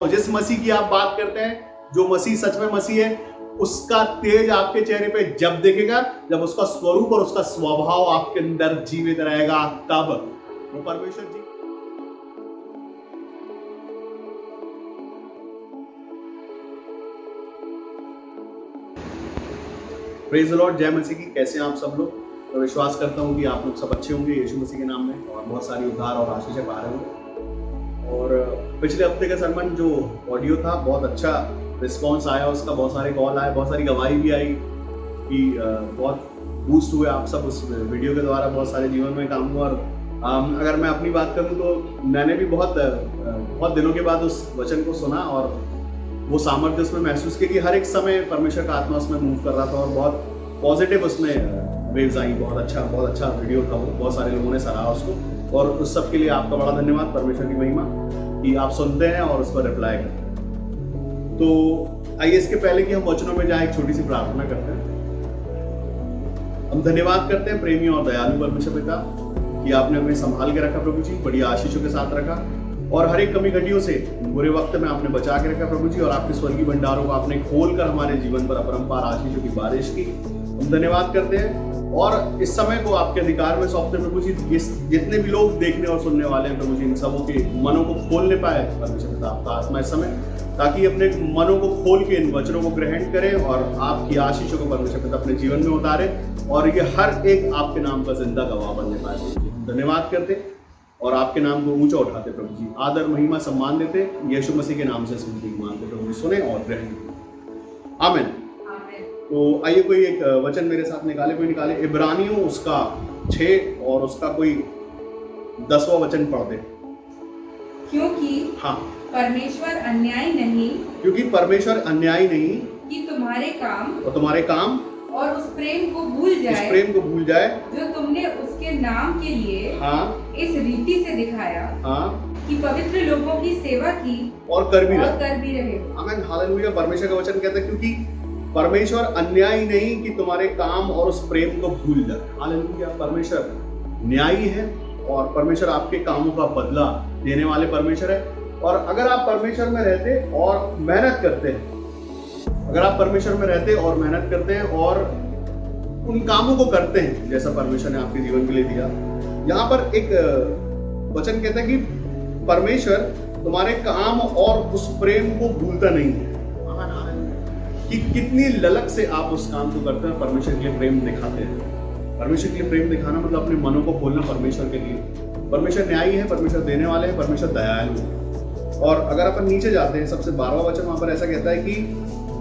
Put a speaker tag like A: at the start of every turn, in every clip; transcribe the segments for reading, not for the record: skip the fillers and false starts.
A: जिस मसीह की आप बात करते हैं, जो मसीह सच में मसीह है, उसका तेज आपके चेहरे पे जब दिखेगा, जब उसका स्वरूप और उसका स्वभाव आपके अंदर जीवित रहेगा, तब वो परमेश्वर जी। प्रेज द लॉर्ड, जय मसीह की। कैसे हैं आप सब लोग? मैं विश्वास करता हूँ कि आप लोग सब अच्छे होंगे यीशु मसीह के नाम में, और बहुत सारी उद्धार और आशीषें पा रहे होंगे। और पिछले हफ्ते का सरमन जो ऑडियो था, बहुत अच्छा रिस्पॉन्स आया उसका, बहुत सारे कॉल आए, बहुत सारी गवाही भी आई कि बहुत बूस्ट हुए आप सब उस वीडियो के द्वारा, बहुत सारे जीवन में काम हुआ। और अगर मैं अपनी बात करूं तो मैंने भी बहुत दिनों के बाद उस वचन को सुना और वो सामर्थ्य उसमें महसूस की कि हर एक समय परमेश्वर का आत्मा उसमें मूव कर रहा था और बहुत पॉजिटिव उसमें वेव्स आई। बहुत अच्छा वीडियो था वो, बहुत सारे लोगों ने सराहा उसको, और उस सब के लिए आपका बड़ा धन्यवाद। परमेश्वर की महिमा कि आप सुनते हैं और उस पर रिप्लाई करते हैं। तो आइए इसके पहले कि हम वचनों में जाए, एक छोटी सी प्रार्थना करते हैं। हम धन्यवाद करते हैं प्रेमी और दयालु परमेश्वर पिता कि आपने हमें संभाल के रखा प्रभु जी, बड़ी आशीषों के साथ रखा, और हर एक कमी घटियों से बुरे वक्त में आपने बचा के रखा प्रभु जी, और आपके स्वर्गीय भंडारों को आपने खोलकर हमारे जीवन पर अपरंपार आशीषों की बारिश की। हम धन्यवाद करते हैं और इस समय को आपके अधिकार में सौंपते प्रभु जी। जितने भी लोग देखने और सुनने वाले हैं प्रभु जी, इन सबों के मनों को खोलने पाए परमेश्वर पिता आपका आत्मा इस समय, ताकि अपने मनों को खोल के इन वचनों को ग्रहण करें और आपकी आशीषों को परमेश्वर पिता अपने जीवन में उतारे, और ये हर एक आपके नाम का जिंदा गवाह बनने पाए। धन्यवाद करते और आपके नाम को ऊंचा उठाते प्रभु जी, आदर महिमा सम्मान देते यीशु मसीह के नाम से स्तुति मानते प्रभु जी, सुने और ग्रहण करें, आमीन। तो आइए कोई एक वचन मेरे साथ निकाले। इब्रानियों उसका 6 और उसका कोई 10वां वचन पढ़ दे।
B: क्योंकि परमेश्वर अन्यायी नहीं कि तुम्हारे काम और उस प्रेम को भूल जाए जो तुमने उसके नाम के लिए इस रीति से दिखाया कि पवित्र लोगों की सेवा की और कर भी रहे।
A: आमीन, हालेलुया। परमेश्वर का वचन कहता है क्योंकि परमेश्वर अन्यायी नहीं कि तुम्हारे काम और उस प्रेम को भूल जाए। हालेलुया। परमेश्वर न्यायी है और परमेश्वर आपके कामों का बदला देने वाले परमेश्वर है। और अगर आप परमेश्वर में रहते और मेहनत करते हैं, और उन कामों को करते हैं जैसा परमेश्वर ने आपके जीवन के लिए दिया, यहाँ पर एक वचन कहता है कि परमेश्वर तुम्हारे काम और उस प्रेम को भूलता नहीं है। कि कितनी ललक से आप उस काम को करते हैं, परमेश्वर के लिए प्रेम दिखाते हैं। परमेश्वर के लिए प्रेम दिखाना मतलब अपने मनों को खोलना परमेश्वर के लिए। परमेश्वर न्यायी है, परमेश्वर देने वाले हैं, परमेश्वर दयालु है। और अगर अपन नीचे जाते हैं, सबसे 12वां वचन वहां पर ऐसा कहता है कि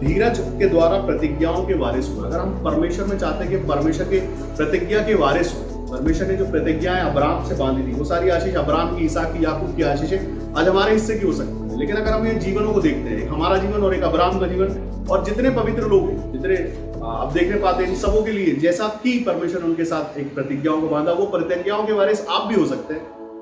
A: धीरज के द्वारा प्रतिज्ञाओं के वारिस हो। अगर हम परमेश्वर में चाहते हैं कि परमेश्वर के प्रतिज्ञा के वारिस हो, परमेश्वर ने जो प्रतिज्ञाएं अब्राहम से बांधी थी, वो सारी आशीष अब्राहम की, इसहाक की, याकूब की आशीषें आज हमारे हिस्से की हो सकती है। लेकिन अगर हम ये जीवनों को देखते हैं, हमारा जीवन और एक अब्राहम का जीवन, और जितने पवित्र लोग हैं, जितने आप देखने पाते हैं, इन सबों के लिए जैसा कि परमेश्वर उनके साथ एक प्रतिज्ञाओं को बांधा, वो प्रतिज्ञाओं के वारिस आप भी हो सकते हैं।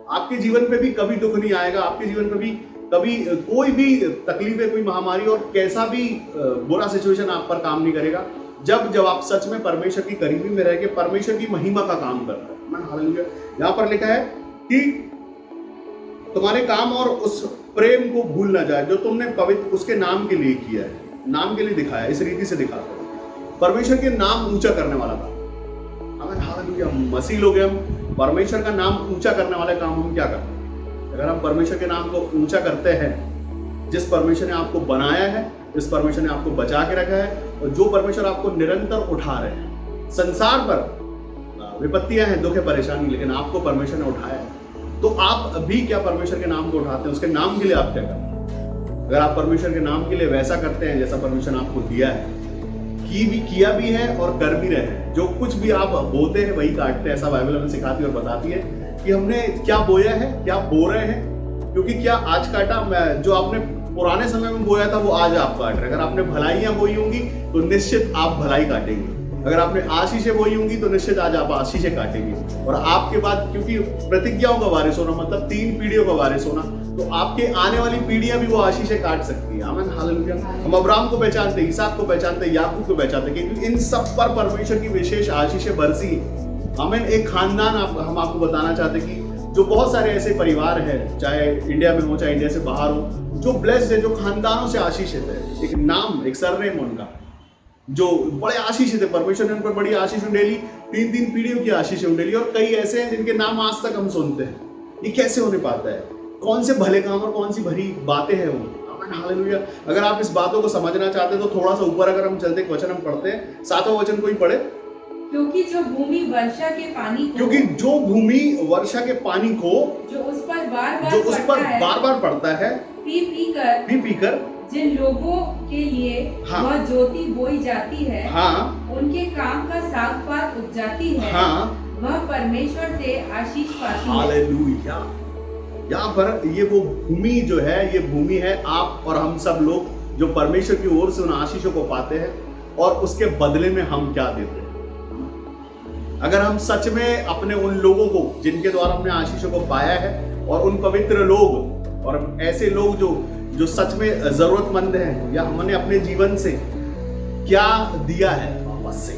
A: आपके जीवन पे भी कभी दुख नहीं आएगा, आपके जीवन पे भी कभी कोई भी तकलीफ है, कोई महामारी और कैसा भी बुरा सिचुएशन आप पर काम नहीं करेगा, जब आप सच में परमेश्वर की करीबी में रह के परमेश्वर की महिमा का काम करते हैं। हालेलुया। यहाँ पर लिखा है कि तुम्हारे काम और उस प्रेम को भूल ना जाए जो तुमने पवित्र उसके नाम के लिए किया है, नाम के लिए दिखाया, इस रीति से दिखाते हैं। परमेश्वर के नाम ऊंचा करने वाला काम। आमीन, हालेलुया। मसीह लोग हम परमेश्वर का नाम ऊंचा करने वाले काम हम क्या करते हैं? अगर हम परमेश्वर के नाम को ऊंचा करते हैं, जिस परमेश्वर ने आपको बनाया है, जिस परमेश्वर ने आपको बचा के रखा है, और जो परमेश्वर आपको निरंतर उठा रहे हैं। संसार पर विपत्तियां हैं, दुख है, परेशानी, लेकिन आपको परमेश्वर ने उठाया है। तो आप अभी क्या परमेश्वर के नाम को उठाते हैं? उसके नाम के लिए आप क्या करते हैं? अगर आप परमेश्वर के नाम के लिए वैसा करते हैं जैसा परमेश्वर ने आपको दिया है, किया भी है और कर भी रहे हैं, जो कुछ भी आप बोते हैं वही काटते हैं, ऐसा बाइबल हमें सिखाती है और बताती है कि हमने क्या बोया है, क्या बो रहे हैं। क्योंकि क्या आज काटा, जो आपने पुराने समय में बोया था वो आज आप काट रहे हैं। अगर आपने भलाइयां बोई होंगी तो निश्चित आप भलाई काटेंगे। अगर आपने आशीषें बोई होंगी तो निश्चित आज आप आशीषें काटेंगे। और आपके बाद, क्योंकि प्रतिज्ञाओं का वारिस होना मतलब 3 पीढ़ियों का वारिस होना, तो आपके आने वाली पीढ़ियां भी वो आशीषें काट सकती है। आमीन, हालेलुया। हम अब्राहम को पहचानते, इसहाक को पहचानते, याकूब को पहचानते, क्योंकि इन सब पर परमेश्वर की विशेष आशीषें बरसी। आमीन। एक खानदान हम आपको बताना चाहते कि जो बहुत सारे ऐसे परिवार हैं, चाहे इंडिया में हो चाहे इंडिया से बाहर हो, जो ब्लेस्ड है, जो खानदानों से आशीषित है, एक नाम, एक सरनेम उनका, जो बड़े आशीषित है, परमेश्वर ने उन पर बड़ी आशीष उंडेली, 3-3 पीढ़ियों की आशीष उंडेली। और कई ऐसे हैं जिनके नाम आज तक हम सुनते हैं। ये कैसे होने पाता है? कौन से भले काम और कौन सी भरी बातें हैं वो। आमीन, हालेलुया। अगर आप इस बातों को समझना चाहते हैं तो थोड़ा सा ऊपर अगर हम चलते, एक वचन हम पढ़ते हैं, 7वां वचन कोई पढ़े।
B: क्योंकि जो भूमि वर्षा के पानी को,
A: क्योंकि जो भूमि वर्षा के पानी को,
B: जो उस पर बार बार
A: पड़ता है, पी पी कर
B: जिन लोगों के लिए
A: हाँ,
B: वह ज्योति बोई जाती है,
A: हाँ,
B: उनके काम का साग पात उपजाती है,
A: हाँ,
B: वह परमेश्वर से आशीष पाती है।
A: हालेलुया। यहाँ पर ये वो भूमि जो है, ये भूमि है आप और हम सब लोग जो परमेश्वर की ओर से उन आशीषों को पाते हैं, और उसके बदले में हम क्या देते हैं। अगर हम सच में अपने उन लोगों को जिनके द्वारा हमने आशीषों को पाया है, और उन पवित्र लोग और ऐसे लोग जो सच में जरूरतमंद हैं, या हमने अपने जीवन से क्या दिया है वापस से,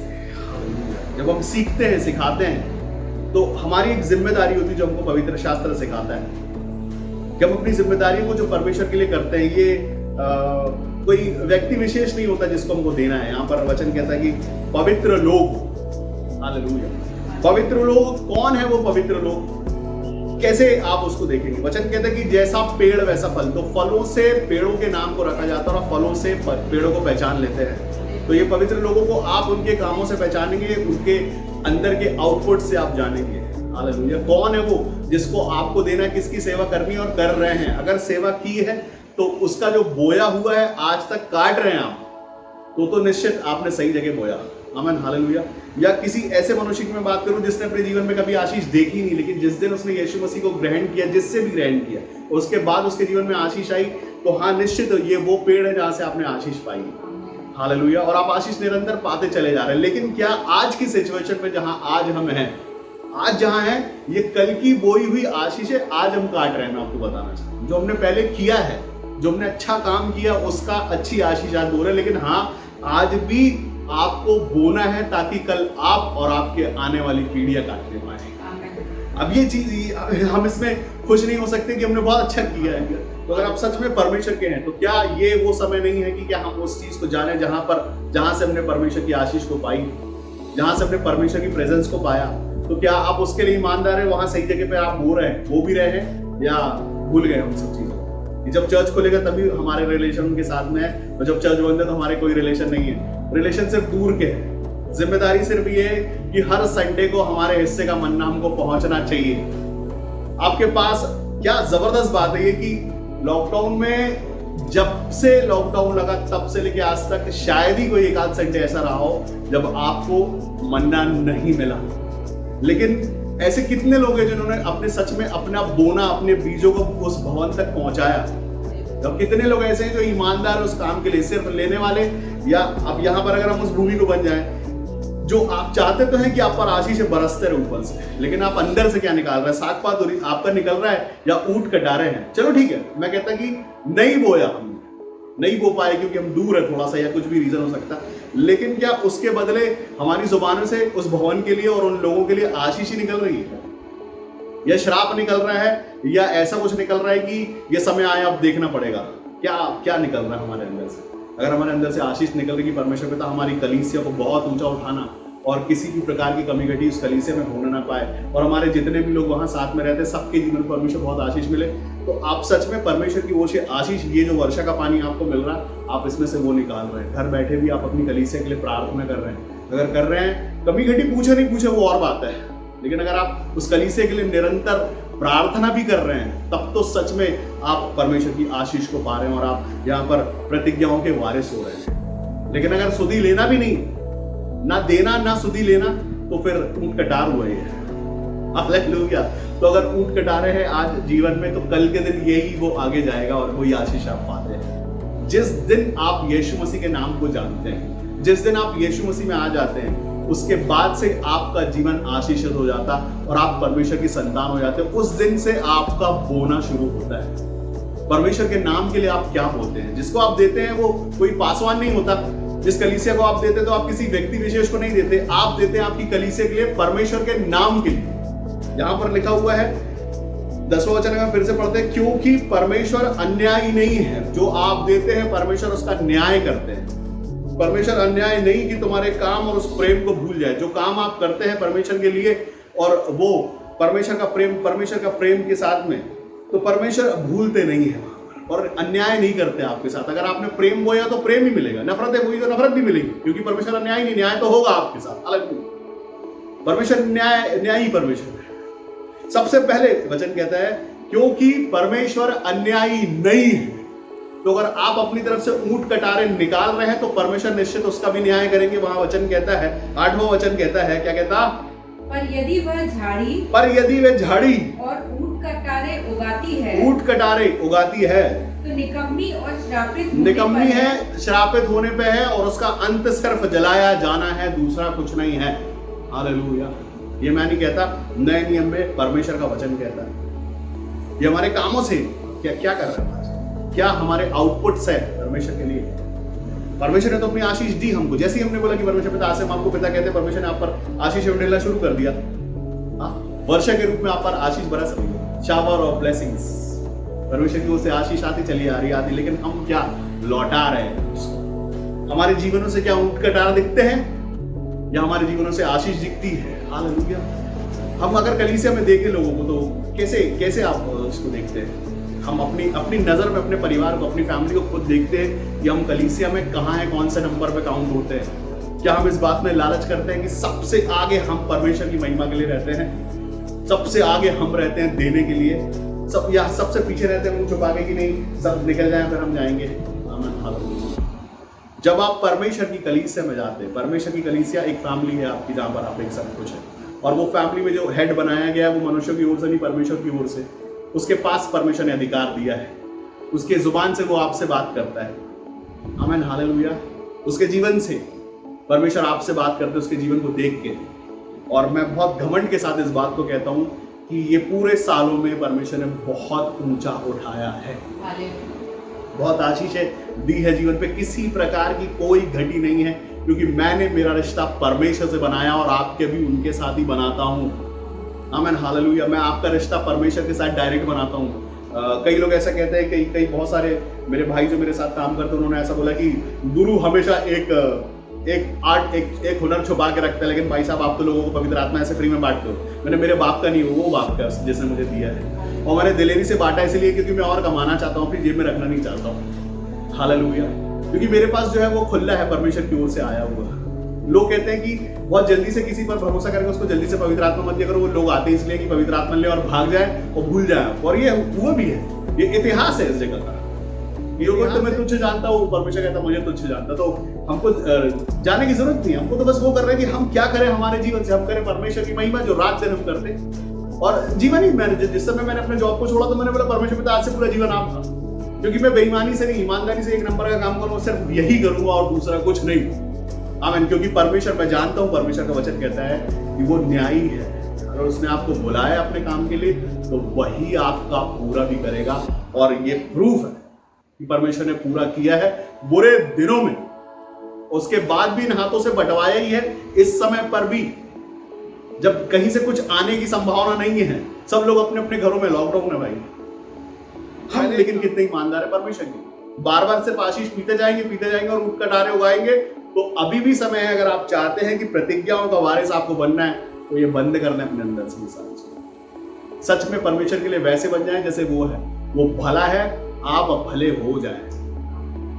A: जब हम सीखते हैं, सिखाते हैं, तो हमारी एक जिम्मेदारी होती है जो हमको पवित्र शास्त्र सिखाता है कि हम अपनी जिम्मेदारी को जो परमेश्वर के लिए करते हैं, ये कोई व्यक्ति विशेष नहीं होता जिसको हमको देना है। यहाँ पर वचन कहता है कि पवित्र लोग, हालेलुया। पवित्र लोग कौन है? वो पवित्र लोग कैसे आप उसको देखेंगे? वचन कहता है कि जैसा पेड़ वैसा फल। तो फलों से पेड़ों के नाम को रखा जाता है और फलों से पेड़ों को पहचान लेते हैं। तो ये पवित्र लोगों को आप उनके कामों से पहचानेंगे, उनके अंदर के आउटपुट से आप जानेंगे। हालेलुया। कौन है वो जिसको आपको देना, किसकी सेवा करनी है और कर रहे हैं। अगर सेवा की है तो उसका जो बोया हुआ है आज तक काट रहे हैं आप, तो निश्चित आपने सही जगह बोया। आमीन, हालेलुया। या किसी ऐसे मनुष्य की मैं बात करूं जिसने अपने जीवन में कभी आशीष देखी नहीं, लेकिन जिस दिन उसने यीशु मसीह को ग्रहण किया, जिससे भी ग्रहण किया, उसके बाद उसके जीवन में आशीष आई, तो हाँ, निश्चित ये वो पेड़ है जहां से आपने आशीष पाई। हालेलुया। और आप आशीष निरंतर पाते चले जा रहे हैं। लेकिन क्या आज की सिचुएशन में जहां आज हम हैं, आज जहां है, ये कल की बोई हुई आशीष है, आज हम काट रहे हैं। मैं आपको बताना चाहता हूं, जो हमने पहले किया है, जो हमने अच्छा काम किया, उसका अच्छी आशीष आज हो रहा है। लेकिन हाँ, आज भी आपको बोना है ताकि कल आप और आपके आने वाली पीढ़ियां काटने पाए। अब ये चीज हम इसमें खुश नहीं हो सकते कि हमने बहुत अच्छा किया है। तो अगर आप सच में परमेश्वर के हैं, तो क्या ये वो समय नहीं है कि क्या हम उस चीज को जाने जहां से हमने परमेश्वर की आशीष को पाई, जहां से हमने परमेश्वर की प्रेजेंस को पाया, तो क्या आप उसके लिए ईमानदार है? वहां सही जगह पे आप हो रहे हैं, वो भी रहे हैं, या भूल गए उन सब चीजों? जब चर्च खुलेगा तभी हमारे रिलेशन उनके साथ में है, और जब चर्च बंद है तो हमारे कोई रिलेशन नहीं है। रिलेशन सिर्फ दूर के है। जिम्मेदारी सिर्फ ये है कि हर संडे को हमारे हिस्से का मन्ना हमको पहुंचना चाहिए आपके पास। क्या जबरदस्त बात है ये कि लॉकडाउन में, जब से लॉकडाउन लगा तब से लेके आज तक शायद ही कोई एक आध संडे ऐसा रहा हो जब आपको मन्ना नहीं मिला। लेकिन ऐसे कितने लोग हैं जिन्होंने अपने सच में अपना बोना, अपने बीजों को उस भवन तक पहुंचाया। अब कितने लोग ऐसे हैं जो ईमानदार है उस काम के लिए, सिर्फ लेने वाले। या अब यहाँ पर अगर हम उस भूमि को बन जाएं, जो आप चाहते तो हैं कि आप पर आशीष बरसते रहे ऊपर से, लेकिन आप अंदर से क्या निकाल रहे हैं? साग पात आपका निकल रहा है या ऊंट कटा रहे हैं? चलो ठीक है, मैं कहता कि नहीं बोया, हम नहीं बो पाए क्योंकि हम दूर है थोड़ा सा, या कुछ भी रीजन हो सकता। लेकिन क्या उसके बदले हमारी जुबानों से उस भवन के लिए और उन लोगों के लिए आशीष ही निकल रही है, या श्राप निकल रहा है, या ऐसा कुछ निकल रहा है कि ये समय आया अब देखना पड़ेगा? क्या निकल रहा है हमारे अंदर से? अगर हमारे अंदर से आशीष निकल रही कि परमेश्वर पिता हमारी कलीसिया को बहुत ऊंचा उठाना और किसी भी प्रकार की कमी घटी उस कलीसिया में होने ना पाए, और हमारे जितने भी लोग वहां साथ में रहते हैं सबके जीवन में परमेश्वर बहुत आशीष मिले, तो आप सच में परमेश्वर की ओर से आशीष, ये जो वर्षा का पानी आपको मिल रहा है, आप इसमें से वो निकाल रहे हैं। घर बैठे भी आप अपनी कलीसिया के लिए प्रार्थना कर रहे हैं। अगर कर रहे हैं, कमी घटी पूछे नहीं पूछे वो और बात है, लेकिन अगर आप उस कलीसिया के लिए निरंतर प्रार्थना भी कर रहे हैं, तब तो सच में आप परमेश्वर की आशीष को पा रहे हैं और आप यहाँ पर प्रतिज्ञाओं के वारिस हो रहे हैं। लेकिन अगर सुधि लेना भी नहीं, ना देना ना सुधि लेना, तो फिर ऊंट कटार हुए हैं। हालेलुया। तो अगर ऊंट कटा रहे हैं आज जीवन में, तो कल के दिन यही वो आगे जाएगा और वही आशीष आप पाते हैं। जिस दिन आप यीशु मसीह के नाम को जानते हैं, जिस दिन आप यीशु मसीह में आ जाते हैं, उसके बाद से आपका जीवन आशीषित हो जाता और आप परमेश्वर की संतान हो जाते हैं। उस दिन से आपका बोना शुरू होता है। परमेश्वर के नाम के लिए आप क्या बोलते हैं? जिसको आप देते हैं वो कोई पासवान नहीं होता। जिस कलीसिया को आप देते तो आप किसी व्यक्ति विशेष को नहीं देते, आप देते हैं आपकी कलीसिया के लिए, परमेश्वर के नाम के लिए। यहां पर लिखा हुआ है 10वां वचन में फिर से पढ़ते हैं, क्योंकि परमेश्वर अन्यायी नहीं है, जो आप देते हैं परमेश्वर उसका न्याय करते हैं। परमेश्वर अन्याय नहीं कि तुम्हारे काम और उस प्रेम को भूल जाए। जो काम आप करते हैं परमेश्वर के लिए और वो परमेश्वर का प्रेम के साथ में, तो परमेश्वर भूलते नहीं है और अन्याय नहीं करते आपके साथ। अगर आपने प्रेम बोया तो प्रेम ही मिलेगा, नफरत है बोई तो नफरत भी मिलेगी, क्योंकि परमेश्वर अन्याय नहीं, न्याय तो होगा आपके साथ, अलग नहीं। परमेश्वर न्यायी परमेश्वर है। सबसे पहले वचन कहता है क्योंकि परमेश्वर अन्यायी नहीं है। तो अगर आप अपनी तरफ से ऊंट कटारे निकाल रहे हैं तो परमेश्वर निश्चित उसका भी न्याय करेंगे। वहां वचन कहता है, 8वां वचन कहता है, क्या कहता?
B: पर यदि वह
A: झाड़ी
B: और ऊंट कटारे
A: उगाती है
B: तो निकम्मी है,
A: श्रापित होने पे है और उसका अंत सिर्फ जलाया जाना है, दूसरा कुछ नहीं है। हालेलुया। ये मैं नहीं कहता, नए नियम में परमेश्वर का वचन कहता है। ये हमारे कामों से क्या कर रहा है, क्या हमारे आउटपुट्स है परमेश्वर के लिए। परमेश्वर ने तो अपनी आशीष दी हमको, जैसे ही हमने बोला कि परमेश्वर पिता से हम आपको पिता कहते हैं, परमेश्वर ने आप पर आशीष मिलना शुरू कर दिया। वर्षा के रूप में आप पर आशीष बरस रही है, शावर ऑफ ब्लेसिंग्स। परमेश्वर की ओर से आशीष आती चली आ रही आती, लेकिन हम क्या लौटा रहे हैं? हमारे जीवनों से क्या ऊंट कटार दिखते हैं या हमारे जीवनों से आशीष दिखती है? हालेलुया। हम अगर कलीसिया में देखें लोगों को तो कैसे आप इसको देखते हैं? हम अपनी नजर में अपने परिवार को, अपनी फैमिली को खुद देखते हैं कि हम कलीसिया में कहाँ हैं, कौन से नंबर पे काउंट होते हैं? क्या हम इस बात में लालच करते हैं कि सबसे आगे हम परमेश्वर की महिमा के लिए रहते हैं, सबसे आगे हम रहते हैं देने के लिए, या सबसे पीछे रहते हैं मुंह छुपा के कि नहीं सब निकल जाए फिर हम जाएंगे? जब आप परमेश्वर की कलीसिया में जाते हैं, परमेश्वर की कलीसिया एक फैमिली है आपकी, जहां पर आप एक सब कुछ है, और वो फैमिली में जो हेड बनाया गया है वो मनुष्य की ओर से नहीं, परमेश्वर की ओर से। उसके पास परमेश्वर ने अधिकार दिया है, उसके जुबान से वो आपसे बात करता है। आमीन, हालेलुया। उसके जीवन से परमेश्वर आपसे बात करते हैं, उसके जीवन को देख के। और मैं बहुत घमंड के साथ इस बात को कहता हूं कि ये पूरे सालों में परमेश्वर ने बहुत ऊंचा उठाया है, बहुत आशीषें दी है जीवन पे। किसी प्रकार की कोई घटी नहीं है, क्योंकि मैंने मेरा रिश्ता परमेश्वर से बनाया और आपके भी उनके साथ ही बनाता हूं। आमीन, हालेलुया। मैं आपका रिश्ता परमेश्वर के साथ डायरेक्ट बनाता हूँ। कई लोग ऐसा कहते हैं, कई बहुत सारे मेरे भाई जो मेरे साथ काम करते हैं उन्होंने ऐसा बोला कि गुरु हमेशा एक हुनर छुपा के रखता है, लेकिन भाई साहब आप तो लोगों को पवित्र आत्मा ऐसे फ्री में बांटते हो। मैंने मेरे बाप का नहीं, वो बाप का जिसने मुझे दिया है, और मैंने दिलेरी से बांटा इसलिए क्योंकि मैं और कमाना चाहता हूँ, फिर जेब में रखना नहीं चाहता हूँ। हालेलुया। क्योंकि मेरे पास जो है वो खुला है, परमेश्वर की ओर से आया हुआ। लोग कहते हैं कि बहुत जल्दी से किसी पर भरोसा करके उसको जल्दी से पवित्र आत्मा मत दिया करो। वो लोग आते हैं इसलिए कि पवित्र आत्मा ले और भाग जाए और भूल जाए, और ये हुआ भी है। ये इतिहास है इस जगह का। ये तो मैं तुझे जानता हूँ, परमेश्वर कहता मुझे तुझे जानता। तो हमको जाने की जरूरत नहीं, हमको तो बस वो कर रहे हैं कि हम क्या करें हमारे जीवन से। हम करें परमेश्वर की महिमा, जो रात दिन हम करते। और जीवन ही मैंने जिस समय मैंने अपने जॉब को छोड़ा तो मैंने बोला परमेश्वर पिता आज से पूरा जीवन आप था, क्योंकि मैं बेईमानी से नहीं, ईमानदारी से 1 नंबर का काम करूंगा, सिर्फ यही करूंगा और दूसरा कुछ नहीं। आमीन। क्योंकि परमेश्वर, मैं जानता हूं परमेश्वर का वचन कहता है कि वो न्यायी है। अगर उसने आपको बुलाया अपने काम के लिए तो वही आपका पूरा भी करेगा, और ये प्रूफ है कि परमेश्वर ने पूरा किया है बुरे दिनों में। उसके बाद भी इन हाथों से बंटवाया ही है। इस समय पर भी जब कहीं से कुछ आने की संभावना नहीं है, सब लोग अपने अपने घरों में लॉकडाउन है भाई। हम लेकिन कितने ईमानदार है परमेश्वर की। बार बार सिर्फ आशीष पीते जाएंगे और ऊंट कटारे उगाएंगे। तो अभी भी समय है, अगर आप चाहते हैं कि प्रतिज्ञाओं का वारिस आपको बनना है तो ये बंद करना है अपने अंदर से। सच में परमेश्वर के लिए वैसे बन जाए जैसे वो है। वो भला है, आप भले हो जाए।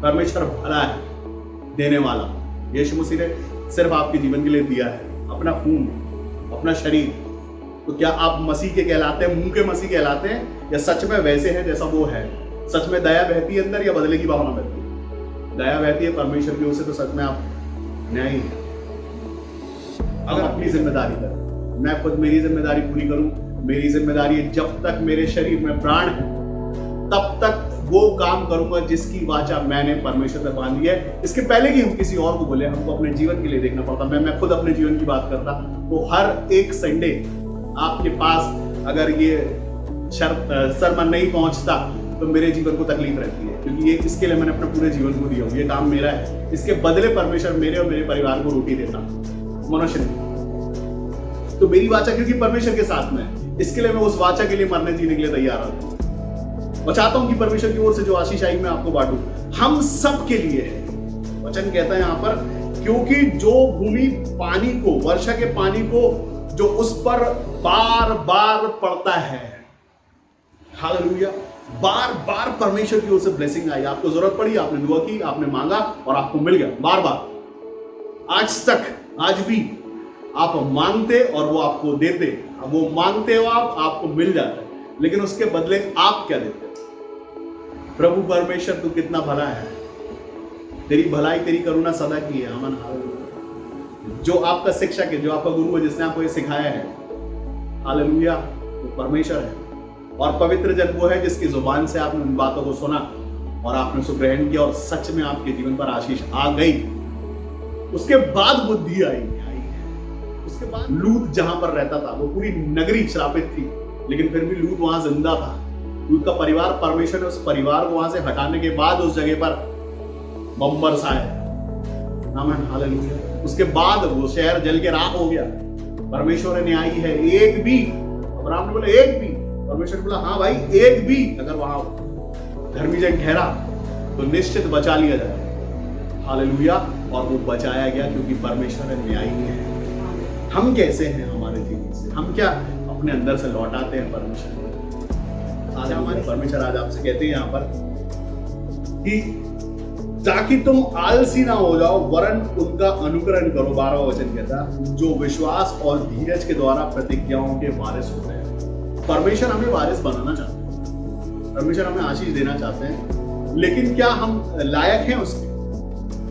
A: परमेश्वर भला है, देने वाला। यीशु मसीह ने सिर्फ आपके जीवन के लिए दिया है अपना खून, अपना शरीर। तो क्या आप मसीह के कहलाते हैं, मुंह के मसीह कहलाते हैं, या सच में वैसे हैं जैसा वो है? सच में दया बहती है अंदर या बदले की भावना बहती है? दया बहती है परमेश्वर की ओर से, तो सच में आप न्यायी हैं। अगर अपनी जिम्मेदारी करें, मैं खुद मेरी जिम्मेदारी पूरी करूं। मेरी जिम्मेदारी है जब तक मेरे शरीर में प्राण है तब तक वो काम करूंगा जिसकी वाचा मैंने परमेश्वर से बांधी है। इसके पहले कि हम किसी और को बोले, हमको अपने जीवन के लिए देखना पड़ता। मैं खुद अपने जीवन की बात करता तो हर एक संडे आपके पास अगर ये सरमन नहीं पहुंचता तो मेरे जीवन को तकलीफ रहती है, क्योंकि ये इसके लिए मैंने अपने पूरे जीवन को दिया। ये काम मेरा है, इसके बदले परमेश्वर मेरे और मेरे परिवार को रोटी देता, मनुष्य नहीं। तो मेरी वाचा क्योंकि परमेश्वर के साथ में, इसके लिए मैं उस वाचा के लिए मरने जीने के लिए तैयार रहता हूं। मैं चाहता हूं कि परमेश्वर की ओर से जो आशीष आई मैं आपको बांटूं, हम सब के लिए है। वचन कहता है यहां पर, क्योंकि जो भूमि पानी को, वर्षा के पानी को जो उस पर बार बार पड़ता है, हालेलुया, बार बार परमेश्वर की ओर से ब्लेसिंग आई। आपको जरूरत पड़ी, आपने दुआ की, आपने मांगा और आपको मिल गया बार बार। आज तक, आज भी आप मांगते और वो आपको देते, वो मांगते हो आप, आपको मिल जाता है, लेकिन उसके बदले आप क्या देते? प्रभु परमेश्वर तू कितना भला है, तेरी भलाई तेरी करुणा सदा की है। अमन, हालेलुया। जो आपका शिक्षक है, जो आपका गुरु है, जिसने आपको ये सिखाया है, हालेलुया, वो परमेश्वर है। और पवित्र जन वो है जिसकी जुबान से आपने उन बातों को सुना और आपने उसको ग्रहण किया और सच में आपके जीवन पर आशीष आ गई। उसके बाद बुद्धि आई। उसके बाद लूत जहां पर रहता था, वो पूरी नगरी श्रापित थी, लेकिन फिर भी लूत वहां जिंदा था। लूत का परिवार, परमेश्वर ने उस परिवार को वहां से हटाने के बाद उस जगह पर बम बरसाए। आमीन, हालेलुया। उसके बाद वो शहर जल के राख हो गया। परमेश्वर ने न्यायी है। एक भी, अब्राहम ने बोला एक भी, परमेश्वर ने बोला हाँ भाई एक भी अगर वहां धर्मी जन ठहरा तो निश्चित बचा लिया जाए। हालेलुया। और वो बचाया गया क्योंकि परमेश्वर न्यायी है। हम कैसे हैं हमारे जीवन से? हम क्या अपने अंदर से लौटाते हैं परमेश्वर को? आज हमारे परमेश्वर आज आपसे कहते हैं यहाँ पर कि ताकि तुम आलसी ना हो जाओ, वरन उनका अनुकरण करो। 12वां वचन कहता है, जो विश्वास और धीरज के द्वारा प्रतिज्ञाओं के वारिस होते हैं। परमेश्वर हमें वारिस बनाना चाहते हैं, परमेश्वर हमें आशीष देना चाहते हैं, लेकिन क्या हम लायक हैं उसके?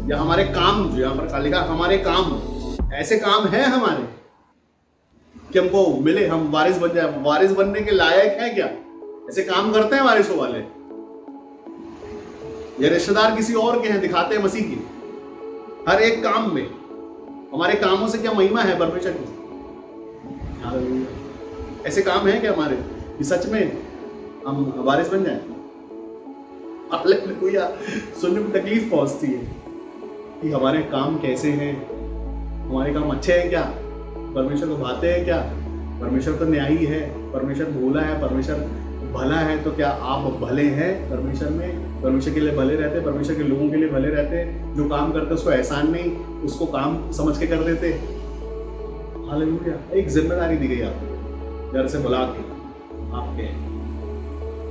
A: या हमारे काम, जो यहाँ पर लिखा हमारे काम, ऐसे काम है हमारे कि हमको मिले, हम वारिस बन जाए? वारिस बनने के लायक हैं क्या? ऐसे काम करते हैं वारिसों वाले? ये रिश्तेदार किसी और के हैं, दिखाते हैं मसीह की हर एक काम में। हमारे कामों से क्या महिमा है परमेश्वर की? ऐसे काम है क्या हमारे कि सच में हम वारिस बन जाए? सुनने में तकलीफ पहुंचती है कि हमारे काम कैसे हैं, हमारे काम अच्छे हैं क्या, परमेश्वर को भाते हैं क्या? परमेश्वर तो न्यायी है, परमेश्वर भोला है, परमेश्वर भला है, तो क्या आप भले हैं परमेश्वर में? परमेश्वर के लिए भले रहते, परमेश्वर के लोगों के लिए भले रहते, जो काम करते उसको एहसान नहीं, उसको काम समझ के कर देते। हालेलुया। एक जिम्मेदारी दी गई आपको, घर से बुला के आपके,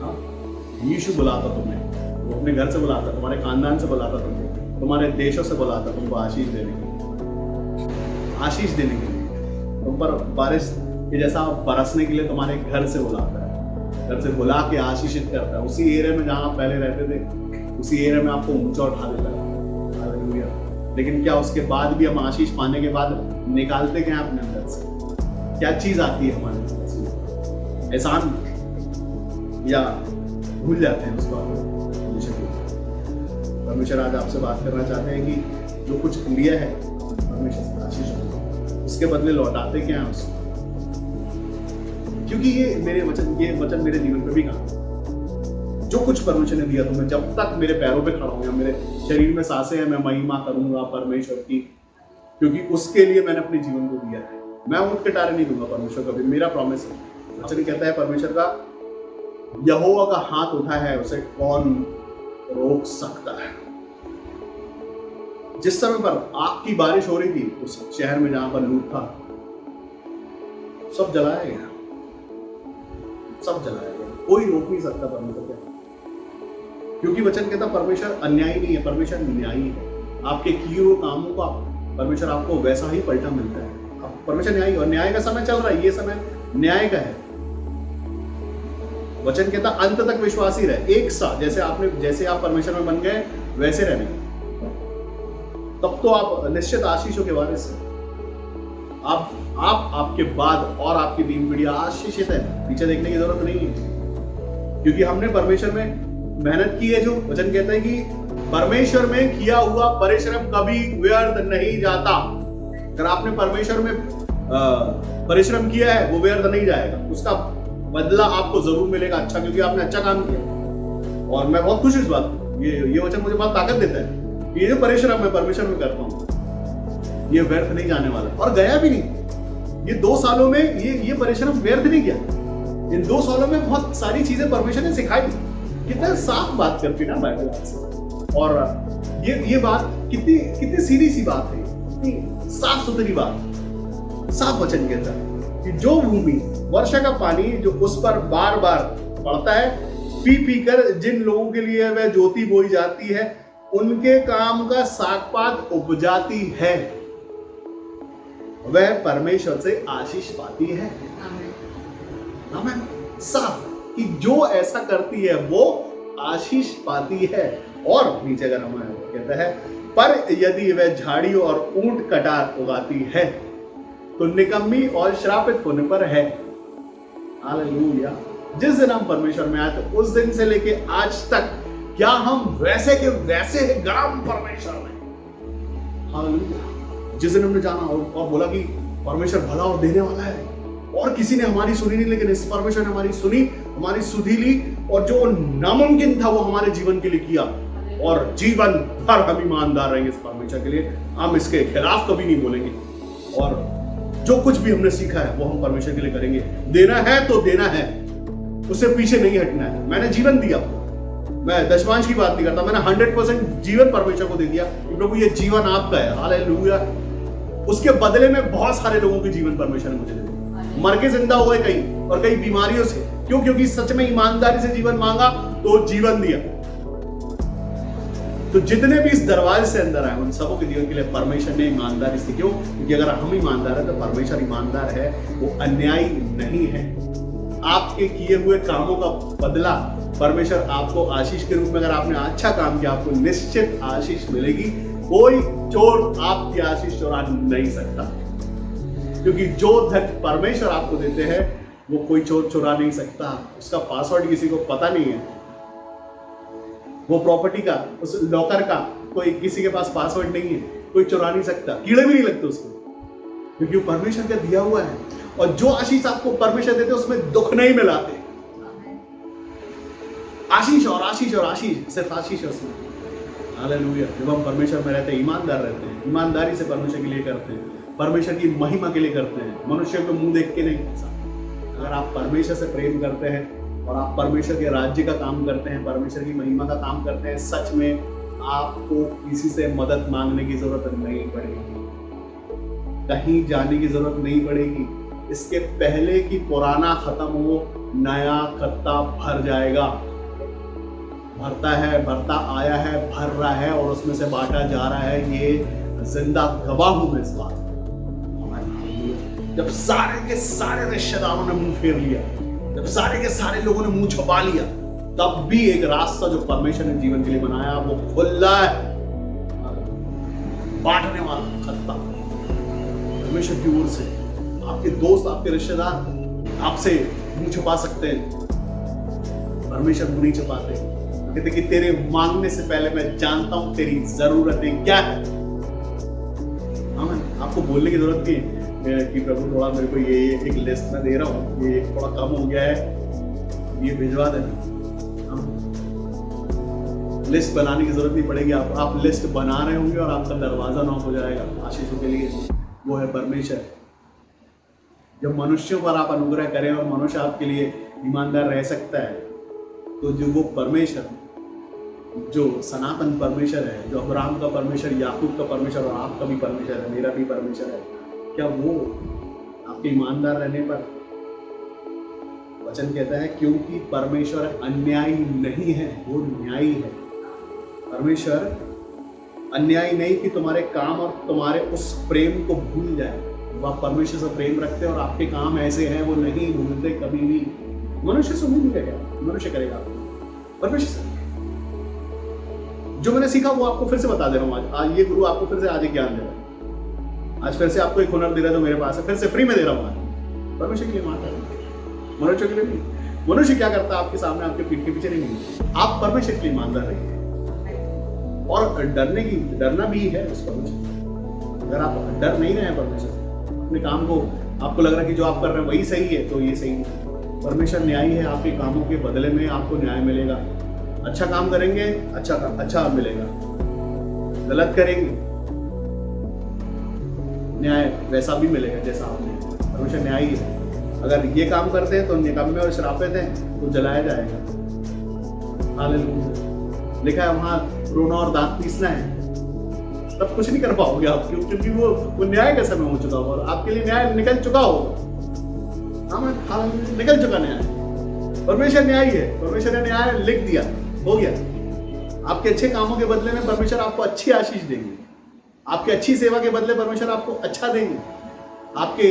A: हाँ, यीशु बुलाता तुम्हें, वो अपने घर से बुलाता, तुम्हारे खानदान से बुलाता, तुम्हारे देशों से बुलाता तुमको आशीष देने के लिए, आशीष देने के लिए, तुम पर बारिश के जैसा बरसने के लिए तुम्हारे घर से बुलाता है, घर से बुला के आशीषित करता है। उसी एरिया में जहां आप पहले रहते थे, उसी एरिया में आपको ऊंचा उठा देता है। हालेलुया। लेकिन क्या उसके बाद भी हम आशीष पाने के बाद निकालते क्या अपने अंदर से? क्या चीज आती है हमारे अंदर से? एहसान, या भूल जाते हैं उसको? परमेश्वर आज आपसे बात करना चाहते हैं कि जो कुछ लिया है परमेश्वर से आशीष हो, उसके बदले लौटाते क्या हैं उसको? क्योंकि ये वचन मेरे जीवन पे भी काम, जो कुछ परमेश्वर ने दिया तुम्हें, जब तक मेरे पैरों पे खड़ा हूं, मेरे शरीर में सांसें हैं, मैं महिमा करूंगा परमेश्वर की, क्योंकि उसके लिए मैंने अपने जीवन को दिया है। मैं उठ के टारे नहीं दूंगा परमेश्वर कभी, मेरा प्रॉमिस है। वचन कहता है परमेश्वर का, यहोवा का हाथ उठा है, उसे कौन रोक सकता है? जिस समय पर आग की बारिश हो रही थी उस शहर में जहां पर लूट था, सब जलाया गया, सब जलाया गया, कोई रोक नहीं सकता परमेश्वर क्या, क्योंकि वचन कहता परमेश्वर अन्यायी नहीं है, परमेश्वर न्यायी है। आपके किए हुए कामों का परमेश्वर आपको वैसा ही पलटा मिलता है। परमेश्वर न्यायी, और न्याय का समय चल रहा है, ये समय न्याय का है। वचन कहता अंत तक विश्वासी रहे, एक साथ, जैसे आप परमेश्वर में बन गए वैसे रहने, तब तो आप निश्चित आशीषों के वारिस हैं। आप आपके बाद और आपकी दीन पीढ़ी आशीषित है, पीछे देखने की जरूरत नहीं है, क्योंकि हमने परमेश्वर में मेहनत की है। जो वचन कहता है कि परमेश्वर में किया हुआ परिश्रम कभी व्यर्थ नहीं जाता। अगर आपने परमेश्वर में परिश्रम किया है वो व्यर्थ नहीं जाएगा, उसका बदला आपको जरूर मिलेगा अच्छा, क्योंकि आपने अच्छा काम किया। और मैं बहुत खुश हूं इस बात, ये वचन मुझे बहुत ताकत देता है कि ये जो परिश्रम मैं परमेश्वर में करता हूं ये व्यर्थ नहीं जाने वाला, और गया भी नहीं। ये 2 सालों में ये परिश्रम व्यर्थ नहीं गया। इन 2 सालों में बहुत सारी चीजें परमेश्वर ने सिखाई। कितना साफ बात करती ना बाइबल आपसे। और ये बात कितनी सीधी सी बात है, कितनी साफ सुथरी बात। साफ वचन कहता है कि जो भूमि वर्षा का पानी जो उस पर बार बार पड़ता है, पी पी कर जिन लोगों के लिए वह ज्योति बोई जाती है, उनके काम का सागपात उपजाती है, वह परमेश्वर से आशीष पाती है। आमीन। साफ कि जो ऐसा करती है वो आशीष पाती है। और नीचे अगर हम कहता है, पर यदि वह झाड़ी और ऊंट कटार उगाती है तो निकम्मी और श्रापित होने पर है। हालेलुया। जिस दिन हम परमेश्वर में आए तो उस दिन से लेके आज तक क्या हम वैसे के वैसे हैं ग्राम परमेश्वर में। हालेलुया। जिस दिन हमने जाना और बोला कि परमेश्वर भला और देने वाला है, और किसी ने हमारी सुनी नहीं, लेकिन इस परमेश्वर ने हमारी सुनी, हमारी सुधी ली, और जो नामुमकिन था वो हमारे जीवन के लिए किया, और जीवन भर हम ईमानदार रहेंगे इस परमेश्वर के लिए। हम इसके खिलाफ कभी नहीं बोलेंगे, और जो कुछ भी हमने सीखा है वो हम परमेश्वर के लिए करेंगे। देना है तो देना है, उससे पीछे नहीं हटना है। मैंने जीवन दिया, मैं दशमांश की बात नहीं करता, मैंने 100% जीवन परमेश्वर को दे दिया कि प्रभु ये जीवन आपका है। हालेलुया। उसके बदले में बहुत सारे लोगों के जीवन परमेश्वर ने मुझे दे दिया। मर के जिंदा हुए कई, और कई बीमारियों से। क्यों? क्योंकि सच में ईमानदारी से जीवन मांगा तो जीवन दिया। तो जितने भी इस दरवाजे से अंदर आए उन सबों के जीवन के लिए परमेश्वर ने ईमानदारी से। क्यों? क्योंकि अगर हम ईमानदार है तो परमेश्वर ईमानदार है, वो अन्यायी नहीं है। आपके किए हुए कामों का बदला परमेश्वर आपको आशीष के रूप में, अगर आपने अच्छा काम किया आपको निश्चित आशीष मिलेगी। कोई चोर आपकी आशीष चुरा नहीं सकता, क्योंकि जो धन परमेश्वर आपको देते हैं वो कोई चोर चुरा नहीं सकता। उसका पासवर्ड किसी को पता नहीं है। वो प्रॉपर्टी का, उस लॉकर का कोई किसी के पास पासवर्ड नहीं है, कोई चुरा नहीं सकता, कीड़े भी नहीं लगते उसको, क्योंकि वो परमेश्वर का दिया हुआ है। और जो आशीष आपको परमेश्वर देते उसमें दुख नहीं मिलाते। आशीष और आशीष और आशीष, सिर्फ आशीष है उसमें। हालेलुया। जब हम परमेश्वर में रहते हैं, ईमानदार रहते हैं, ईमानदारी से परमेश्वर के लिए करते हैं, परमेश्वर की महिमा के लिए करते हैं, मनुष्य को मुंह देख के नहीं। अगर आप परमेश्वर से प्रेम करते हैं और आप परमेश्वर के राज्य का काम करते हैं, परमेश्वर की महिमा का काम करते हैं, सच में आपको किसी से मदद मांगने की जरूरत नहीं पड़ेगी, कहीं जाने की जरूरत नहीं पड़ेगी। इसके पहले कि पुराना खत्म हो, नया खत्ता भर जाएगा। भरता है, भरता आया है, भर रहा है, और उसमें से बांटा जा रहा है। ये जिंदा गवाह हूं मैं इस बात। जब सारे के सारे रिश्तेदारों ने मुंह फेर लिया, जब सारे के सारे लोगों ने मुंह छुपा लिया, तब भी एक रास्ता जो परमेश्वर ने जीवन के लिए बनाया वो खुला है। बांटने वाला खत्ता परमेश्वर की ओर से। आपके दोस्त, आपके रिश्तेदार आपसे मुंह छुपा सकते हैं, परमेश्वर मुंह नहीं छुपाते। कहते कि तेरे मांगने से पहले मैं जानता हूं तेरी जरूरतें क्या है। आपको बोलने की जरूरत नहीं है कि प्रभु थोड़ा मेरे को ये एक लिस्ट में दे रहा हूँ, ये थोड़ा कम हो गया है, ये भिजवा देना। लिस्ट बनाने की जरूरत नहीं पड़ेगी। आप लिस्ट बना रहे होंगे और आपका दरवाजा नॉक हो जाएगा आशीषों के लिए। वो है परमेश्वर। जब मनुष्यों पर आप अनुग्रह करें और मनुष्य आपके लिए ईमानदार रह सकता है, तो जो वो परमेश्वर, जो सनातन परमेश्वर है, जो अब्राहम का परमेश्वर, याकूब का परमेश्वर और आपका भी परमेश्वर है, मेरा भी परमेश्वर है, क्या वो आपके ईमानदार रहने पर? वचन कहता है क्योंकि परमेश्वर अन्यायी नहीं है, वो न्यायी है। परमेश्वर अन्यायी नहीं कि तुम्हारे काम और तुम्हारे उस प्रेम को भूल जाए। आप परमेश्वर से प्रेम रखते हैं और आपके काम ऐसे हैं, वो नहीं भूलते कभी भी। मनुष्य से उम्मीद नहीं करेगा, मनुष्य करेगा, परमेश्वर से। जो मैंने सीखा वो आपको फिर से बता दे रहा हूँ आज। ये गुरु आपको फिर से आज एक ज्ञान दे रहा है, आज फिर से आपको एक हुनर दे रहा है जो मेरे पास है, फिर से फ्री में दे रहा हूँ आज। परमेश्वर के लिए मानता है, मनुष्य के लिए नहीं। मनुष्य क्या करता है आपके सामने, आपके पीठ के पीछे नहीं मिलता। आप परमेश्वर के लिए ईमानदार रहिए, और डरना भी है उस परमेश्वर। अगर आप डर नहीं रहे हैं परमेश्वर से, अपने काम को आपको लग रहा है कि जो आप कर रहे हैं वही सही है, तो ये सही नहीं। परमेश्वर न्यायी है, आपके कामों के बदले में आपको न्याय मिलेगा। अच्छा काम करेंगे, अच्छा मिलेगा। गलत करेंगे, न्याय वैसा भी मिलेगा जैसा आपने। परमेश्वर न्यायी है। अगर ये काम करते हैं तो निकम्मे और श्रापित हैं, तो जलाया जाएगा। हालेलुया। लिखा है वहां रोना और दांत पीसना है, तब कुछ नहीं कर पाओगे आप, क्योंकि वो न्याय का समय हो चुका होगा, आपके लिए न्याय निकल चुका होगा। निकल चुका न्याय, परमेश्वर न्याय है, परमेश्वर ने न्याय लिख दिया, हो गया। आपके अच्छे कामों के बदले में परमेश्वर आपको अच्छी आशीष देंगे, आपकी अच्छी सेवा के बदले परमेश्वर आपको अच्छा देंगे। आपके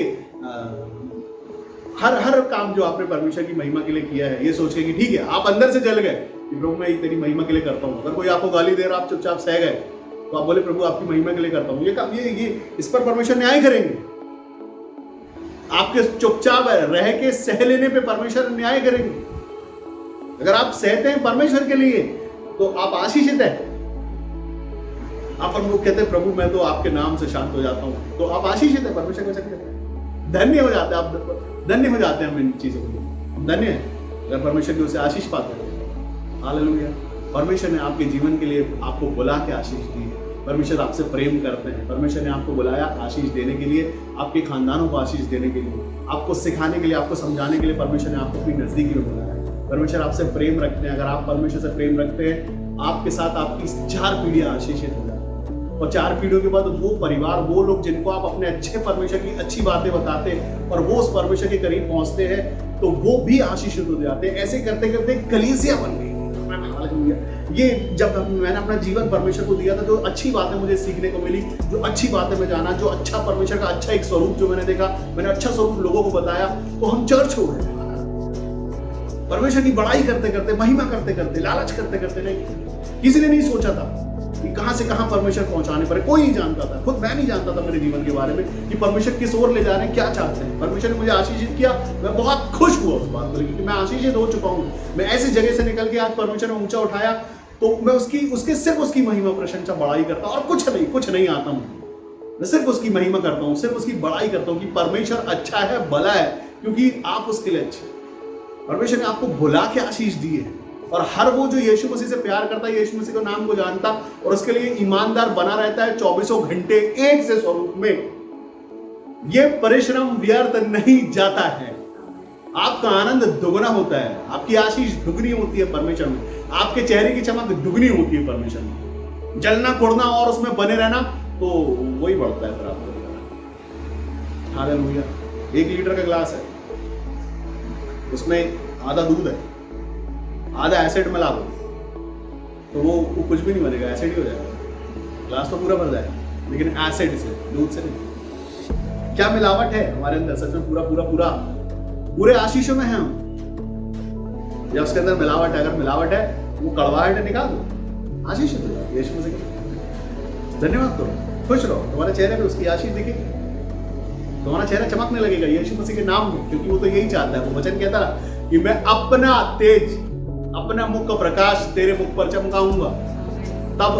A: हर काम जो आपने परमेश्वर की महिमा के लिए किया है, ये सोच के कि ठीक है, आप अंदर से जल गए कि प्रभु मैं तेरी महिमा के लिए करता हूँ। अगर कोई आपको गाली दे रहा, आप चुपचाप सह गए, तो आप बोले प्रभु आपकी महिमा के लिए करता हूँ, ये काम ये इस पर परमेश्वर न्याय करेंगे। आपके चुपचाप रह के सह लेने पे परमेश्वर न्याय करेंगे। अगर आप सहते हैं परमेश्वर के लिए तो आप आशीषित है। आप लोग कहते हैं प्रभु मैं तो आपके नाम से शांत हो जाता हूं, तो आप आशीषित है, परमेश्वर कैसे कहते हैं, धन्य हो जाते हैं आप, धन्य हो जाते हैं हम इन चीजों के लिए, धन्य है अगर परमेश्वर की ओर से आशीष पाते हैं। हालेलुया। परमेश्वर ने आपके जीवन के लिए आपको बुला के आशीष दी है, परमेश्वर आपसे प्रेम करते हैं, परमेश्वर ने आपको बुलाया आशीष देने के लिए, आपके खानदानों को आशीष देने के लिए, आपको सिखाने के लिए, आपको समझाने के लिए परमेश्वर ने आपको अपनी नजदीकी में बुलाया है। परमेश्वर आपसे प्रेम रखते हैं। अगर आप परमेश्वर से प्रेम रखते हैं, आपके साथ आपकी 4 पीढ़ियां आशीषित हो जाती हैं, और 4 पीढ़ियों के बाद वो परिवार, वो लोग जिनको आप अपने अच्छे परमेश्वर की अच्छी बातें बताते हैं और वो उस परमेश्वर के करीब पहुंचते हैं, तो वो भी आशीषित हो जाते हैं। ऐसे करते करते कलीसिया बन गई। ये जब मैंने अपना जीवन परमेश्वर को दिया था, जो अच्छी बातें मुझे सीखने को मिली, जो अच्छी बातें मैं जाना, जो अच्छा परमेश्वर का अच्छा एक स्वरूप जो मैंने देखा, मैंने अच्छा स्वरूप लोगों को बताया, तो हम चर्च हो गए। परमेश्वर की बड़ाई करते करते, महिमा करते करते, लालच करते करते, नहीं, किसी ने नहीं सोचा था कि कहां से कहां परमेश्वर पहुंचाने पर। कोई नहीं जानता था, खुद मैं नहीं जानता था मेरे जीवन के बारे में कि परमेश्वर किस ओर ले जा रहे हैं, क्या चाहते हैं। परमेश्वर ने मुझे आशीषित किया, मैं बहुत खुश हुआ उस बात को लेकर कि मैं आशीषित हो चुका हूं। मैं ऐसी जगह से निकल के आज परमेश्वर ने ऊंचा उठाया, तो मैं उसके सिर्फ उसकी महिमा प्रशंसा बड़ाई करता हूं, और कुछ नहीं आता हूं। मैं सिर्फ उसकी महिमा करता हूं, सिर्फ उसकी बड़ाई करता हूं कि परमेश्वर अच्छा है, भला है, क्योंकि आप उसके लिए अच्छे। परमेश्वर ने आपको बुला के आशीष दी है, और हर वो जो यीशु मसीह से प्यार करता है, यीशु मसीह के नाम को जानता और उसके लिए ईमानदार बना रहता है 24 घंटे एक से स्वरूप में, ये परिश्रम व्यर्थ नहीं जाता है। आपका आनंद दुगना होता है, आपकी आशीष दुगनी होती है परमेश्वर में, आपके चेहरे की चमक दुगनी होती है परमेश्वर में। जलना कुड़ना और उसमें बने रहना, तो वही बढ़ता है फिर आपको। हालेलुया। 1 लीटर का ग्लास है, उसमें आधा दूध है, आधा एसिड मिला दो, तो वो कुछ भी नहीं बनेगा, एसिड ही हो जाएगा। ग्लास तो पूरा भर जाएगा, लेकिन एसिड से, दूध से नहीं। क्या मिलावट है हमारे अंदर, सच में पूरे आशीषों में है हम, या उसके अंदर मिलावट है। अगर मिलावट है, वो कड़वाहट निकाल दो, आशीष हो जाए। यीशु मसीह धन्यवाद करो, खुश रहो, तुम्हारे चेहरे पे उसकी आशीष दिखेगी, तुम्हारा चेहरा चमकने लगेगा यीशु मसीह के नाम में, क्योंकि वो तो यही चाहता है। वो वचन कहता है कि मैं अपना तेज, अपना मुख का प्रकाश तेरे मुख पर चमकाऊंगा, तब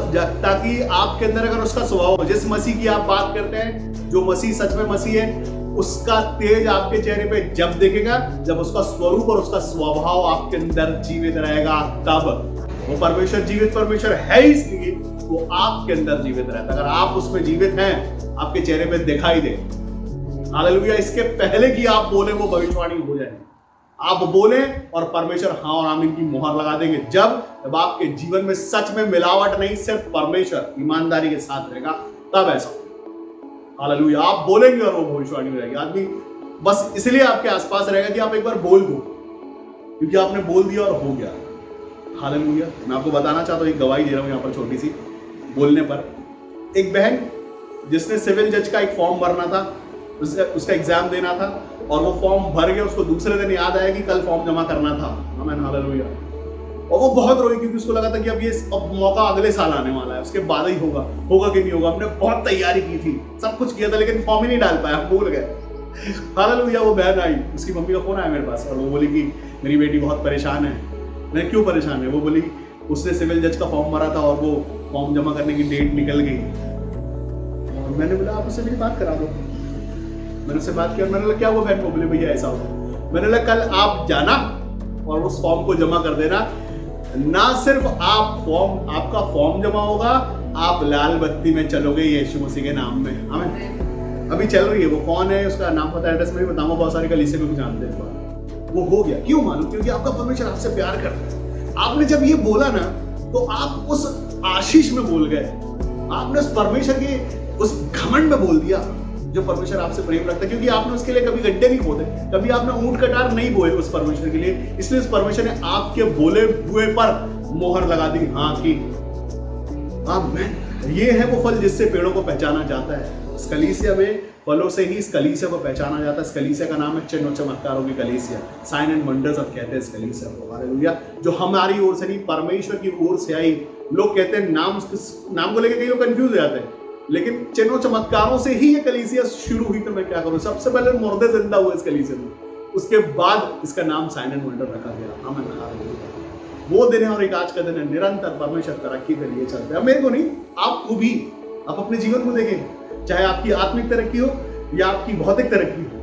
A: ताकि आपके अंदर अगर उसका स्वभाव, जिस मसीह की आप बात करते हैं, जो मसीह सच में मसीह है, उसका तेज आपके चेहरे पे जब दिखेगा, जब उसका स्वरूप और उसका स्वभाव आपके अंदर जीवित रहेगा, तब वो परमेश्वर जीवित परमेश्वर है, इसलिए वो आपके अंदर जीवित रहता है। अगर आप उसमें जीवित हैं, आपके चेहरे पे दिखाई दे। हालेलुया। इसके पहले कि आप बोले वो भविष्यवाणी हो जाए, आप बोले और परमेश्वर हाँ और आमीन की मुहर लगा देंगे। जब आपके जीवन में सच में मिलावट नहीं, सिर्फ परमेश्वर ईमानदारी के साथ रहेगा, तब ऐसा। हालेलुया। आप बोलेंगे और वो भविष्यवाणी हो जाएगी। आदमी बस इसलिए आपके आसपास रहेगा कि आप एक बार बोल दो, क्योंकि आपने बोल दिया और हो गया। हालेलुया। मैं आपको बताना चाहता हूँ, एक गवाही दे रहा हूँ यहाँ पर छोटी सी, बोलने पर। एक बहन जिसने सिविल जज का एक फॉर्म भरना था, उसका एग्जाम देना था, और वो फॉर्म भर गया, उसको दूसरे दिन याद आया कि कल फॉर्म जमा करना था। आमीन। हालेलुया। और वो बहुत रोई, क्योंकि उसको लगा था कि अब मौका अगले साल आने वाला है, उसके बाद ही होगा कि नहीं होगा। हमने बहुत तैयारी की थी, सब कुछ किया था, लेकिन फॉर्म ही नहीं डाल पाया, भूल गए। हालेलुया। वो बहन आई, उसकी मम्मी का फोन आया मेरे पास, और वो बोली कि मेरी बेटी बहुत परेशान है। मैं क्यों परेशान है? वो बोली उसने सिविल जज का फॉर्म भरा था और वो फॉर्म जमा करने की डेट निकल गई। और मैंने बोला आप उससे मेरी बात करा दो। मैंने उससे बात किया, मैंने बोला क्या हुआ बहन को? बोले भैया ऐसा हो। मैंने बोला कल आप जाना और उस फॉर्म को जमा कर देना। ना सिर्फ आपका फॉर्म जमा होगा, आप लाल बत्ती में चलोगे यीशु मसीह के नाम में। आमीन। अभी चल रही है, वो कौन है उसका नाम पता, एड्रेस में भी बताऊंगा, बहुत सारे कलीसिया को भी जानते हैं इस बार। वो हो गया, क्यों मालूम? क्योंकि आपका परमेश्वर आपसे प्यार करता है। आपने जब ये बोला ना, तो आप उस आशीष में बोल गए, आपने उस परमेश्वर के उस घमंड में बोल दिया जो परमेश्वर आपसे प्रेम रखता है। क्योंकि आपने उसके लिए कभी गड्ढे नहीं खोदे, कभी आपने ऊंट कटार नहीं बोए उस परमेश्वर के लिए, इसलिए उस परमेश्वर ने आपके बोले हुए पर मोहर लगा दी, हाँ की। आमीन। ये है वो फल जिससे पेड़ों को पहचाना जाता है। इस कलीसिया में फलों से ही इस कलीसिया को पहचाना जाता है। इस कलीसिया का नाम है चिन्ह और चमत्कारों की कलीसिया, साइन एंड वंडर्स अब कहते हैं इस कलीसिया को। हालेलुया। जो हमारी ओर से नहीं, परमेश्वर की ओर से आई। लोग कहते हैं नाम को लेकर कई लोग कंफ्यूज हो जाते हैं, लेकिन चिन्हों चमत्कारों से ही ये कलीसिया शुरू हुई। तो मैं क्या करूं, सबसे पहले मुर्दे जिंदा हुए इस कलीसिया में, उसके बाद इसका नाम साइन एंड वंडर रखा गया। आमीन। वो दिन है और एक आज का दिन है, निरंतर परमेश्वर तरक्की के लिए चलते हैं। मेरे को नहीं, आपको भी। आप अपने जीवन को देखें, चाहे आपकी आत्मिक तरक्की हो या आपकी भौतिक तरक्की हो,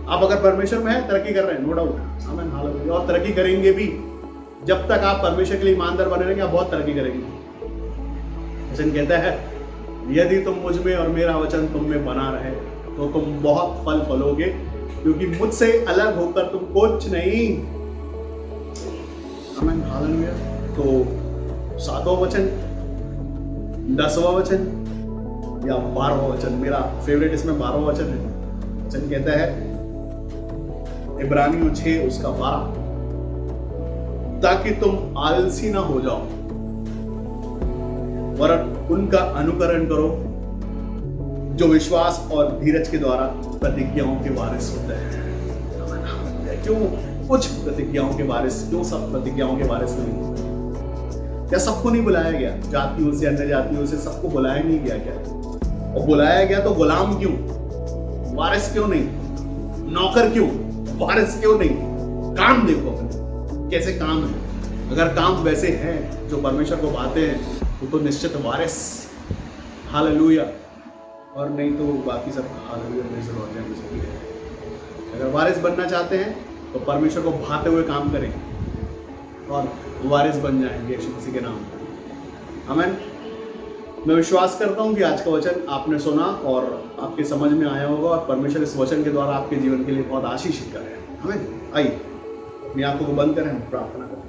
A: आप अगर परमेश्वर में है, तरक्की कर रहे हैं, नो डाउट। आमीन, हालेलुया। और तरक्की करेंगे भी। जब तक आप परमेश्वर के लिए ईमानदार बने रहेंगे, आप बहुत तरक्की करेंगे। वचन कहता है, यदि तुम मुझ में और मेरा वचन तुम में बना रहे तो तुम बहुत फल फलोगे, क्योंकि मुझसे अलग होकर तुम कुछ नहीं। आमीन, हालेलुया। तो 7वां वचन, 10वां वचन या 12वां वचन, मेरा फेवरेट इसमें 12वां वचन है। वचन कहता है इब्रानियों 6 उसका 12, ताकि तुम आलसी ना हो जाओ, वरन उनका अनुकरण करो जो विश्वास और धीरज के द्वारा प्रतिज्ञाओं के वारिस होते हैं। क्यों कुछ प्रतिज्ञाओं के वारिस, क्यों सब प्रतिज्ञाओं के वारिस नहीं? क्या सबको नहीं बुलाया गया? जातियों से, अन्य जातियों से सबको बुलाया नहीं गया क्या? और बुलाया गया तो गुलाम क्यों? वारिस क्यों नहीं? नौकर क्यों? वारिस क्यों नहीं? काम देखो कैसे काम है। अगर काम वैसे हैं जो परमेश्वर को पाते हैं, तो निश्चित वारिस। हालेलुया। और नहीं तो बाकी सब हालेलुया में से लौट जाएंगे। अगर वारिस बनना चाहते हैं तो परमेश्वर को भाते हुए काम करें और वारिस बन जाएंगे यीशु मसीह के नाम में। आमीन। मैं विश्वास करता हूं कि आज का वचन आपने सुना और आपके समझ में आया होगा, और परमेश्वर इस वचन के द्वारा आपके जीवन के लिए बहुत आशीषित करे। आमीन। आइए अपनी आंखों को बंद करें, हम प्रार्थना करें।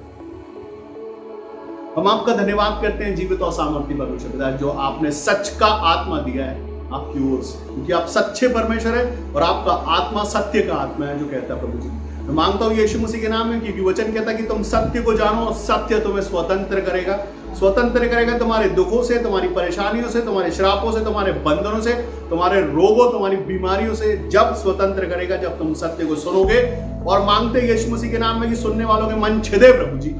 A: हम आपका धन्यवाद करते हैं जीवित और सामर्थी परमेश्वर पिता, जो आपने सच का आत्मा दिया है आपकी ओर से, क्योंकि आप सच्चे परमेश्वर है और आपका आत्मा सत्य का आत्मा है, जो कहता है प्रभु जी। मैं मांगता हूँ यीशु मसीह के नाम में, क्योंकि वचन कहता है कि तुम सत्य को जानो और सत्य तुम्हें स्वतंत्र करेगा। स्वतंत्र करेगा तुम्हारे दुखों से, तुम्हारी परेशानियों से, तुम्हारे श्रापों से, तुम्हारे बंधनों से, तुम्हारे रोगों, तुम्हारी बीमारियों से। जब स्वतंत्र करेगा, जब तुम सत्य को सुनोगे। और मांगते यीशु मसीह के नाम में कि सुनने वालों के मन छिदे प्रभु जी,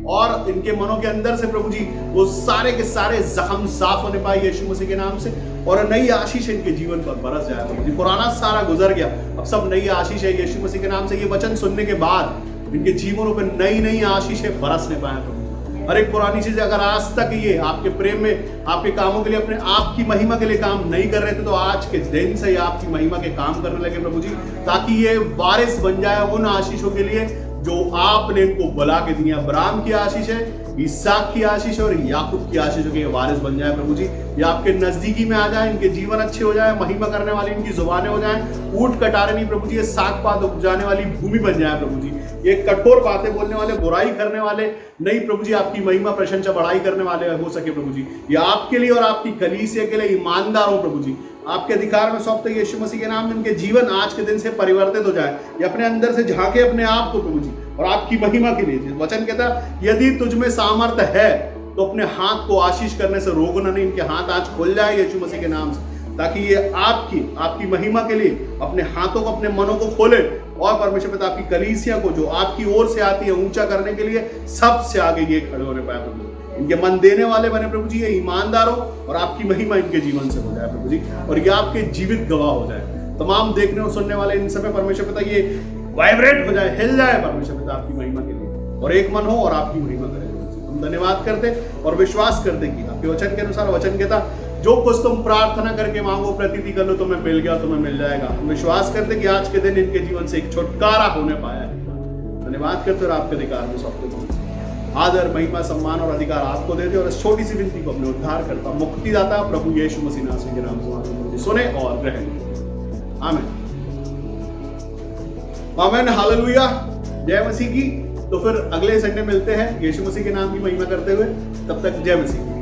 A: और इनके मनों के अंदर से प्रभु जी वो सारे के सारे जख्म साफ होने पाए यीशु मसीह के नाम से, और नई आशीष इनके जीवन पर बरस जाए प्रभु जी। पुराना सारा गुजर गया, अब सब नई आशीष है यीशु मसीह के नाम से। ये वचन सुनने के बाद इनके जीवनों पर नई नई आशीषें बरसने पाए प्रभु। हर एक पुरानी चीज अगर आज तक ये आपके प्रेम में, आपके कामों के लिए, अपने आप की महिमा के लिए काम नहीं कर रहे थे, तो आज के दिन से आपकी महिमा के काम करने लगे प्रभु जी, ताकि ये वारिस बन जाए उन आशीषों के लिए जो आपने इनको बुला के दिया। अब्राहम की आशीष है, इसहाक की आशीष और याकूब की आशीष के वारिस बन जाए प्रभु जी। ये आपके नजदीकी में आ जाए, इनके जीवन अच्छे हो जाए, महिमा करने वाली इनकी जुबानें हो जाए, ऊंट कटारे नहीं प्रभु जी, ये साग पात उपजाने वाली भूमि बन जाए प्रभु जी। ये कठोर बातें बोलने वाले, बुराई करने वाले नहीं प्रभु जी, आपकी महिमा प्रशंसा बढ़ाई करने वाले हो सके प्रभु जी। ये आपके लिए और आपकी कलीसिया के लिए ईमानदार हो प्रभु जी, आपके अधिकार में सौंपते यीशु मसीह के नाम में इनके जीवन आज के दिन से परिवर्तित हो जाए। ये अपने अंदर से झांके अपने आप को प्रभु जी, और आपकी महिमा के लिए। वचन कहता यदि तुझ में सामर्थ है तो अपने हाथ को आशीष करने से रोकना नहीं। इनके हाथ आज खुल जाए यीशु मसीह के नाम से, ताकि ये आपकी महिमा के लिए अपने हाथों को, अपने मनों को खोले, और परमेश्वर पिता आपकी कलीसिया को जो आपकी ओर से आती है ऊंचा करने के लिए सबसे आगे ये खड़े होने पाए प्रभु। इनके मन देने वाले बने प्रभु जी, ये ईमानदार हो और आपकी महिमा इनके जीवन से हो जाए प्रभु जी, और ये आपके जीवित गवाह हो जाए। तमाम देखने और सुनने वाले इन समय परमेश्वर पिता ये वाइब्रेट हो जाए, हिल जाए परमेश्वर पिता आपकी महिमा के लिए, और एक मन हो और आपकी महिमा करें। हम धन्यवाद करते और विश्वास करते कि आपके वचन के अनुसार, वचन कहता जो कुछ तुम प्रार्थना करके मांगो प्रतीति कर लो, तुम्हें मिल गया, तुम्हें मिल जाएगा। हम विश्वास करते कि आज के दिन इनके जीवन से एक छुटकारा होने पाया है। धन्यवाद करते और आपके अधिकार में सौंपते आदर, महिमा, सम्मान और अधिकार आपको देते और इस छोटी सी विनती को अपने उद्धार करता, मुक्तिदाता प्रभु यीशु मसीह नासरी के नाम से मांगते हैं, सुने और ग्रहण करें। आमीन, आमीन, हालेलुया, जय मसीह की। तो फिर अगले संडे मिलते हैं यीशु मसीह के नाम की महिमा करते हुए। तब तक जय मसीह।